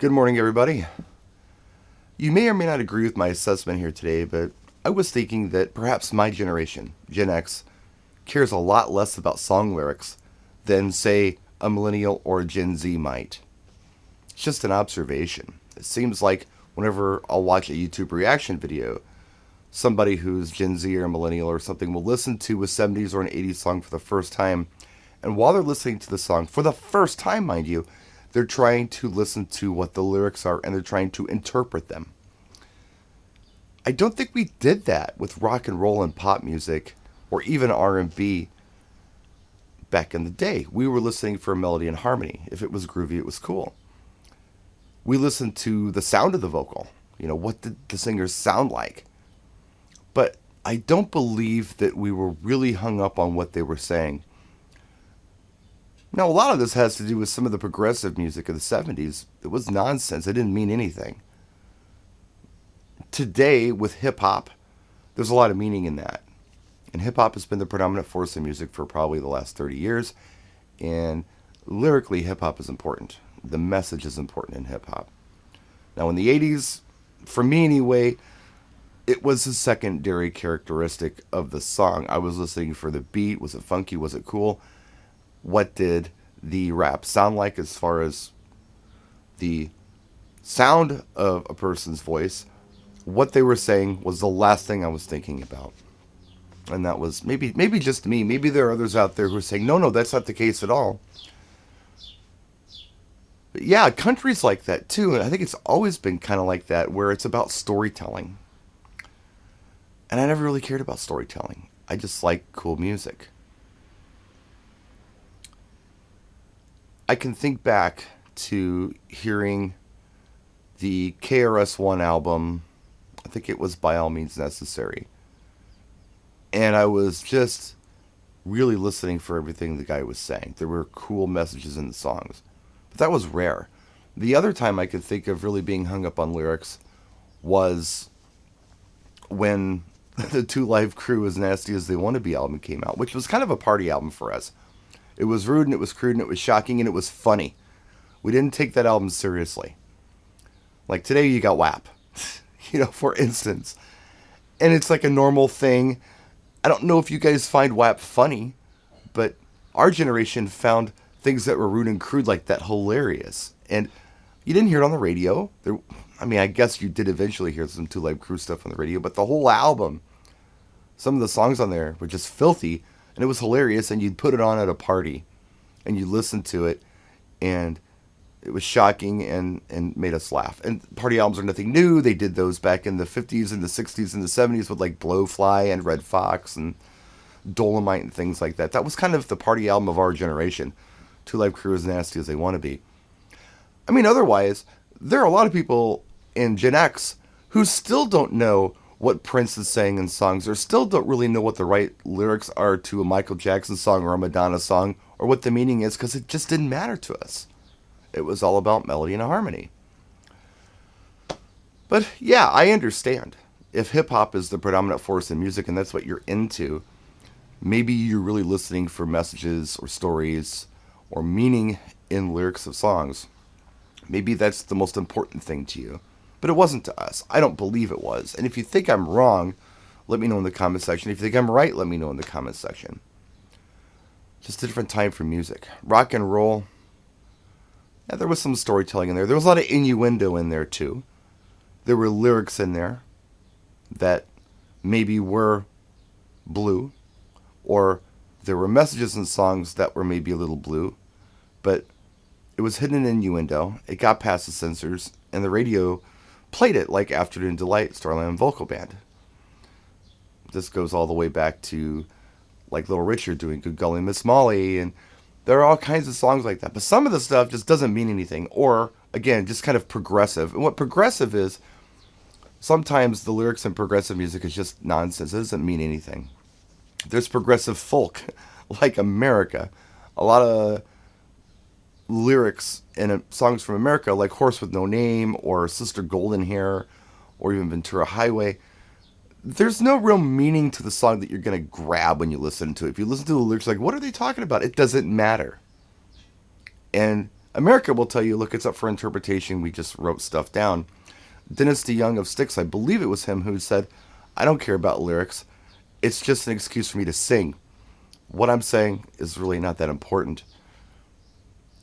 Good morning, everybody. You may or may not agree with my assessment here today, but I was thinking that perhaps my generation, Gen X, cares a lot less about song lyrics than, say, a millennial or a Gen Z might. It's just an observation. It seems like whenever I'll watch a YouTube reaction video, somebody who's Gen Z or millennial or something will listen to a 70s or an 80s song for the first time. And while they're listening to the song, for the first time, mind you, they're trying to listen to what the lyrics are and they're trying to interpret them. I don't think we did that with rock and roll and pop music or even R&B back in the day. We were listening for melody and harmony. If it was groovy, it was cool. We listened to the sound of the vocal. What did the singers sound like? But I don't believe that we were really hung up on what they were saying. Now, a lot of this has to do with some of the progressive music of the 70s. It was nonsense. It didn't mean anything. Today, with hip hop, there's a lot of meaning in that. And hip hop has been the predominant force in music for probably the last 30 years. And lyrically, hip hop is important. The message is important in hip hop. Now, in the 80s, for me anyway, it was a secondary characteristic of the song. I was listening for the beat. Was it funky? Was it cool? What did the rap sound like as far as the sound of a person's voice? What they were saying was the last thing I was thinking about. And that was maybe just me. Maybe there are others out there who are saying, no, that's not the case at all. But yeah, country's like that too. And I think it's always been kind of like that, where it's about storytelling. And I never really cared about storytelling. I just like cool music. I can think back to hearing the KRS-One album. I think it was By All Means Necessary. And I was just really listening for everything the guy was saying. There were cool messages in the songs. But that was rare. The other time I could think of really being hung up on lyrics was when the Two Live Crew As Nasty As They Want to Be album came out, which was kind of a party album for us. It was rude and it was crude and it was shocking and it was funny. We didn't take that album seriously. Like today you got WAP, for instance. And it's like a normal thing. I don't know if you guys find WAP funny, but our generation found things that were rude and crude like that hilarious. And you didn't hear it on the radio. I guess you did eventually hear some Two Live Crew stuff on the radio, but the whole album, some of the songs on there were just filthy, and it was hilarious, and you'd put it on at a party, and you'd listen to it, and it was shocking and made us laugh. And party albums are nothing new. They did those back in the 50s and the 60s and the 70s with like Blowfly and Red Fox and Dolomite and things like that. That was kind of the party album of our generation. Two Live Crew As Nasty As They Want to Be. Otherwise, there are a lot of people in Gen X who still don't know what Prince is saying in songs, or still don't really know what the right lyrics are to a Michael Jackson song or a Madonna song, or what the meaning is, because it just didn't matter to us. It was all about melody and harmony. But yeah, I understand. If hip hop is the predominant force in music and that's what you're into, maybe you're really listening for messages or stories or meaning in lyrics of songs. Maybe that's the most important thing to you. But it wasn't to us. I don't believe it was. And if you think I'm wrong, let me know in the comment section. If you think I'm right, let me know in the comment section. Just a different time for music. Rock and roll. Yeah, there was some storytelling in there. There was a lot of innuendo in there too. There were lyrics in there that maybe were blue, or there were messages in songs that were maybe a little blue, but it was hidden innuendo. It got past the censors, and the radio played it like Afternoon Delight, Starland Vocal Band. This goes all the way back to like Little Richard doing Good Golly Miss Molly, and there are all kinds of songs like that. But some of the stuff just doesn't mean anything, or again, just kind of progressive. And what progressive is, sometimes the lyrics in progressive music is just nonsense. It doesn't mean anything. There's progressive folk, like America. A lot of lyrics in songs from America, like Horse with No Name, or Sister Golden Hair, or even Ventura Highway, there's no real meaning to the song that you're going to grab when you listen to it. If you listen to the lyrics, like, what are they talking about? It doesn't matter. And America will tell you, look, it's up for interpretation. We just wrote stuff down. Dennis DeYoung of Styx, I believe it was him who said, I don't care about lyrics. It's just an excuse for me to sing. What I'm saying is really not that important.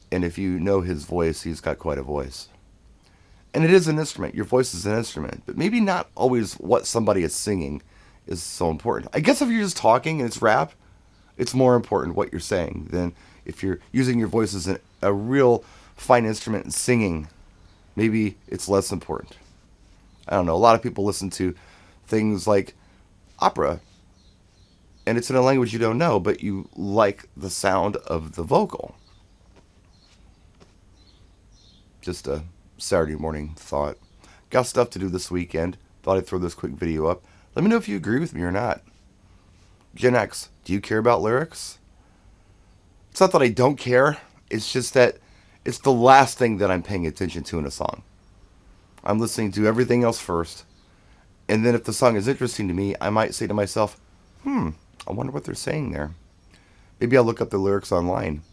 And if you know his voice, he's got quite a voice. And it is an instrument. Your voice is an instrument. But maybe not always what somebody is singing is so important. I guess if you're just talking and it's rap, it's more important what you're saying than if you're using your voice as a real fine instrument and singing. Maybe it's less important. I don't know. A lot of people listen to things like opera, and it's in a language you don't know, but you like the sound of the vocal. Just a Saturday morning thought. Got stuff to do this weekend. Thought I'd throw this quick video up. Let me know if you agree with me or not. Gen X, do you care about lyrics? It's not that I don't care. It's just that it's the last thing that I'm paying attention to in a song. I'm listening to everything else first. And then if the song is interesting to me, I might say to myself, I wonder what they're saying there. Maybe I'll look up the lyrics online.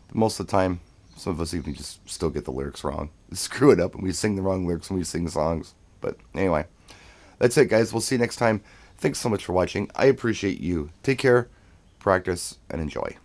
But most of the time, some of us even just still get the lyrics wrong. Screw it up and we sing the wrong lyrics when we sing songs. But anyway, that's it, guys. We'll see you next time. Thanks so much for watching. I appreciate you. Take care, practice, and enjoy.